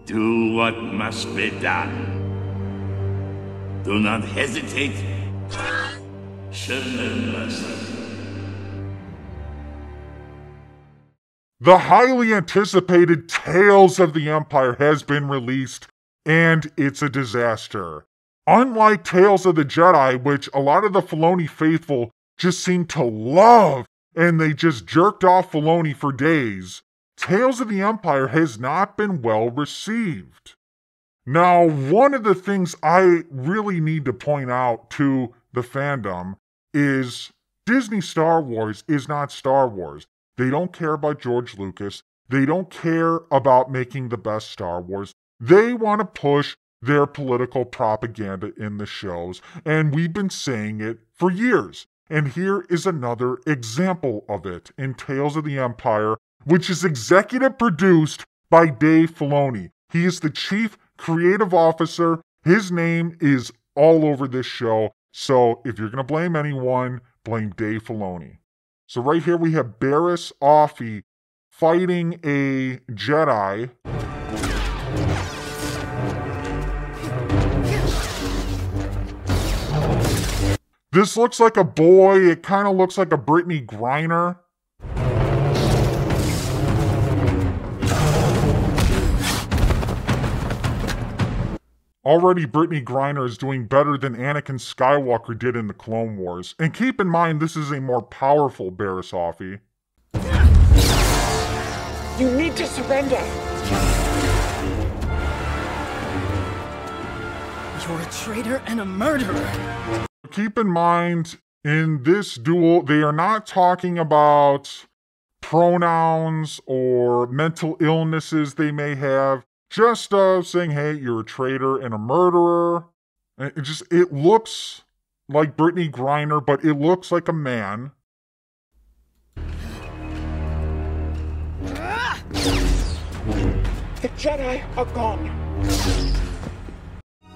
Do what must be done. Do not hesitate. Show no mercy. The highly anticipated Tales of the Empire has been released, and it's a disaster. Unlike Tales of the Jedi, which a lot of the Filoni faithful just seem to love, and they just jerked off Filoni for days, Tales of the Empire has not been well received. Now, one of the things I really need to point out to the fandom is Disney Star Wars is not Star Wars. They don't care about George Lucas. They don't care about making the best Star Wars. They want to push their political propaganda in the shows, and we've been saying it for years. And here is another example of it in Tales of the Empire, which is executive produced by Dave Filoni. He is the chief creative officer. His name is all over this show. So if you're going to blame anyone, blame Dave Filoni. So right here we have Barriss Offee fighting a Jedi. This looks like a boy. It kind of looks like a Brittany Griner. Already Brittany Griner is doing better than Anakin Skywalker did in the Clone Wars. And keep in mind, this is a more powerful Barriss Offee. You need to surrender. You're a traitor and a murderer. Keep in mind, in this duel, they are not talking about pronouns or mental illnesses they may have. Just saying, hey, you're a traitor and a murderer. And it looks like Brittany Griner, but it looks like a man. The Jedi are gone.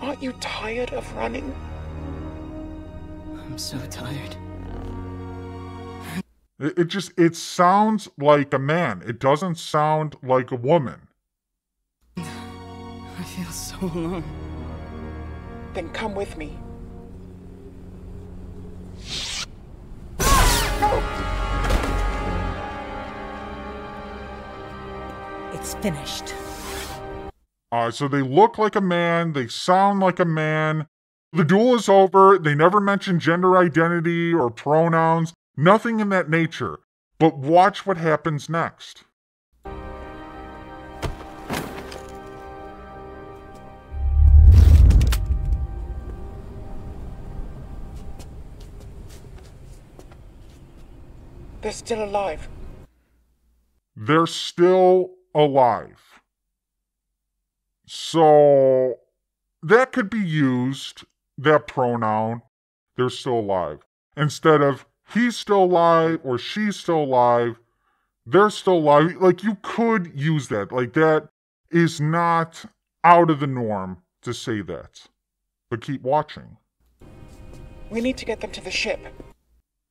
Aren't you tired of running? I'm so tired. It sounds like a man. It doesn't sound like a woman. I feel so alone. Then come with me. It's finished. So they look like a man. They sound like a man. The duel is over. They never mention gender identity or pronouns. Nothing in that nature. But watch what happens next. They're still alive. They're still alive. So that could be used, that pronoun, they're still alive. Instead of he's still alive or she's still alive, they're still alive. Like, you could use that. Like, that is not out of the norm to say that. But keep watching. We need to get them to the ship.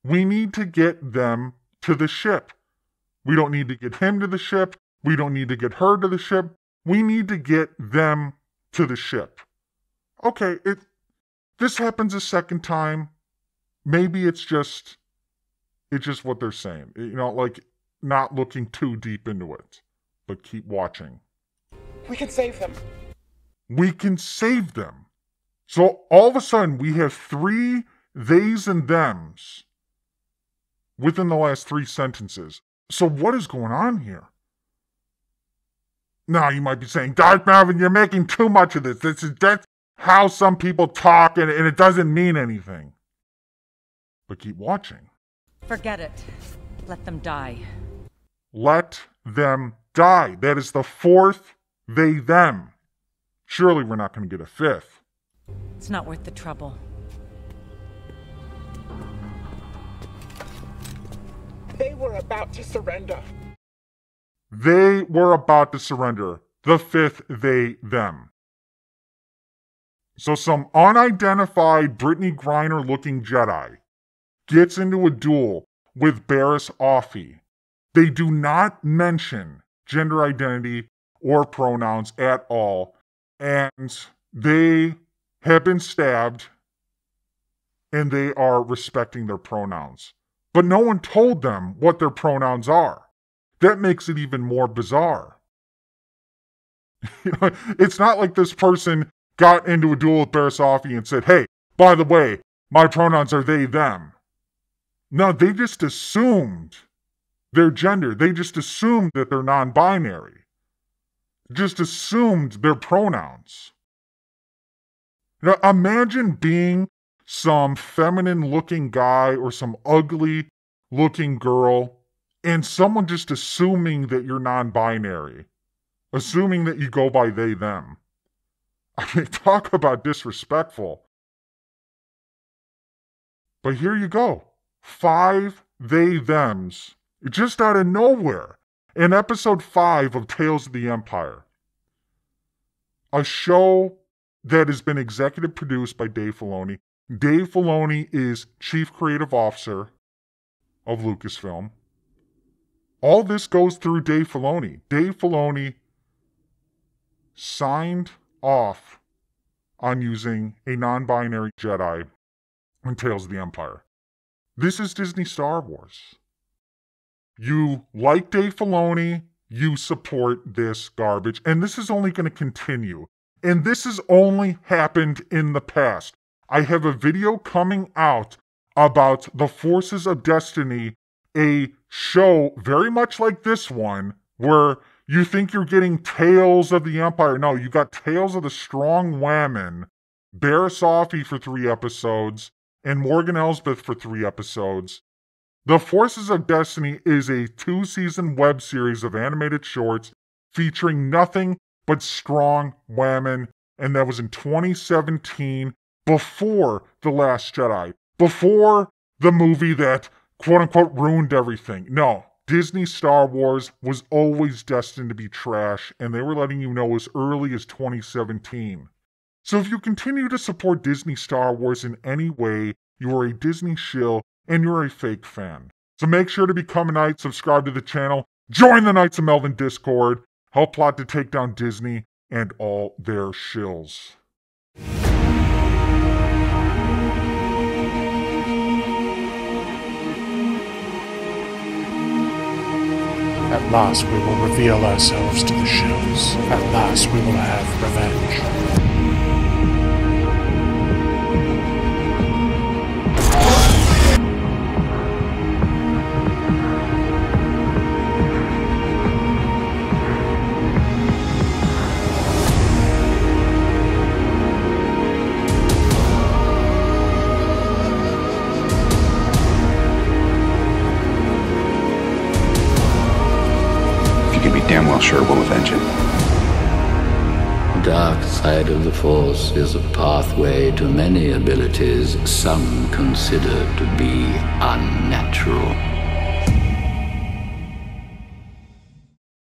We need to get them to the ship. We don't need to get him to the ship. We don't need to get her to the ship. We need to get them to the ship. Okay, this happens a second time. Maybe it's just what they're saying. You know, like, not looking too deep into it. But keep watching. We can save them. We can save them. So all of a sudden, we have 3 theys and thems within the last 3 sentences. So what is going on here? Now you might be saying, Darth Melvin, you're making too much of this. That's how some people talk, and it doesn't mean anything. But keep watching. Forget it. Let them die. Let them die. That is the 4th they, them. Surely we're not going to get a 5th. It's not worth the trouble. They were about to surrender. They were about to surrender. The 5th they, them. So some unidentified Brittany Griner looking Jedi gets into a duel with Barriss Offee. They do not mention gender identity or pronouns at all. And they have been stabbed, and they are respecting their pronouns. But no one told them what their pronouns are. That makes it even more bizarre. It's not like this person got into a duel with Barasafi and said, hey, by the way, my pronouns are they, them. No, they just assumed their gender. They just assumed that they're non-binary. Just assumed their pronouns. Now, imagine being some feminine-looking guy or some ugly-looking girl and someone just assuming that you're non-binary. Assuming that you go by they, them. I mean, talk about disrespectful. But here you go. 5 they, thems. Just out of nowhere. In episode 5 of Tales of the Empire. A show that has been executive produced by Dave Filoni. Dave Filoni is Chief Creative Officer of Lucasfilm. All this goes through Dave Filoni. Dave Filoni signed off on using a non-binary Jedi in Tales of the Empire. This is Disney Star Wars. You like Dave Filoni, you support this garbage, and this is only going to continue. And this has only happened in the past. I have a video coming out about the Forces of Destiny, a show very much like this one, where you think you're getting Tales of the Empire. No, you got Tales of the Strong Women, Barasafi for 3 episodes, and Morgan Elsbeth for 3 episodes. The Forces of Destiny is a 2-season web series of animated shorts featuring nothing but strong women, and that was in 2017, before The Last Jedi, before the movie that quote-unquote ruined everything. No, Disney Star Wars was always destined to be trash, and they were letting you know as early as 2017. So if you continue to support Disney Star Wars in any way, you are a Disney shill and you're a fake fan. So make sure to become a knight, subscribe to the channel, join the Knights of Melvin Discord, help plot to take down Disney and all their shills. At last we will reveal ourselves to the shills. At last we will have revenge. Damn well sure we'll avenge it. The dark side of the Force is a pathway to many abilities some consider to be unnatural.